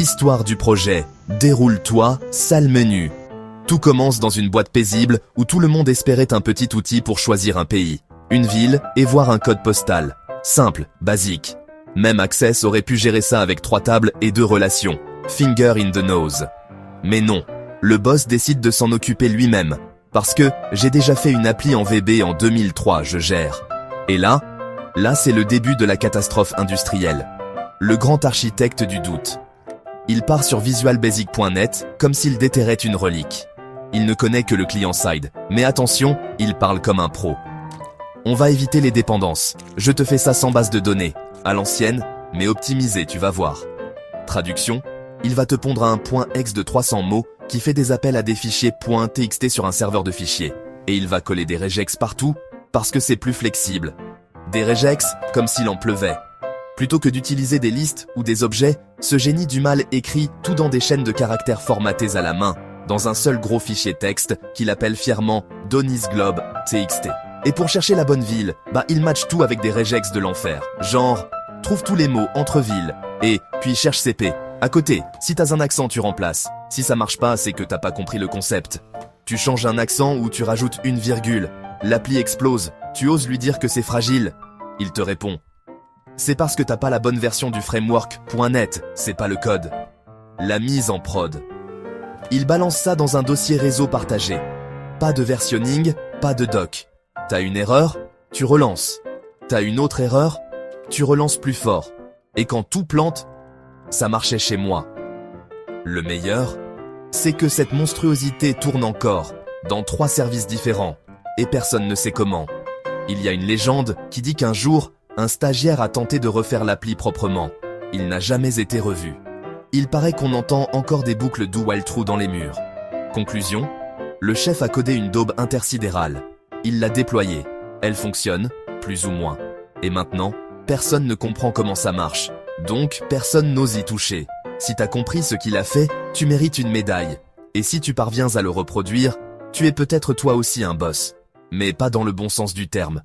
L'histoire du projet. Déroule-toi, sale menu. Tout commence dans une boîte paisible où tout le monde espérait un petit outil pour choisir un pays, une ville et voir un code postal. Simple, basique. Même Access aurait pu gérer ça avec 3 tables et 2 relations. Finger in the nose. Mais non, le boss décide de s'en occuper lui-même. Parce que j'ai déjà fait une appli en VB en 2003, je gère. Et là c'est le début de la catastrophe industrielle. Le grand architecte du doute. Il part sur visualbasic.net comme s'il déterrait une relique. Il ne connaît que le client-side, mais attention, il parle comme un pro. On va éviter les dépendances. Je te fais ça sans base de données, à l'ancienne, mais optimisé, tu vas voir. Traduction, il va te pondre un .ex de 300 mots qui fait des appels à des fichiers .txt sur un serveur de fichiers. Et il va coller des regex partout, parce que c'est plus flexible. Des regex, comme s'il en pleuvait. Plutôt que d'utiliser des listes ou des objets, ce génie du mal écrit tout dans des chaînes de caractères formatés à la main, dans un seul gros fichier texte qu'il appelle fièrement DonisGlobe.txt. Et pour chercher la bonne ville, il match tout avec des regex de l'enfer. Genre, trouve tous les mots entre villes, et puis cherche CP. À côté, si t'as un accent, tu remplaces. Si ça marche pas, c'est que t'as pas compris le concept. Tu changes un accent ou tu rajoutes une virgule. L'appli explose. Tu oses lui dire que c'est fragile. Il te répond. C'est parce que t'as pas la bonne version du framework.net, c'est pas le code. La mise en prod. Il balance ça dans un dossier réseau partagé. Pas de versionning, pas de doc. T'as une erreur, tu relances. T'as une autre erreur, tu relances plus fort. Et quand tout plante, ça marchait chez moi. Le meilleur, c'est que cette monstruosité tourne encore, dans 3 services différents, et personne ne sait comment. Il y a une légende qui dit qu'un jour, un stagiaire a tenté de refaire l'appli proprement. Il n'a jamais été revu. Il paraît qu'on entend encore des boucles do while true dans les murs. Conclusion, le chef a codé une daube intersidérale. Il l'a déployée. Elle fonctionne, plus ou moins. Et maintenant, personne ne comprend comment ça marche. Donc, personne n'ose y toucher. Si t'as compris ce qu'il a fait, tu mérites une médaille. Et si tu parviens à le reproduire, tu es peut-être toi aussi un boss. Mais pas dans le bon sens du terme.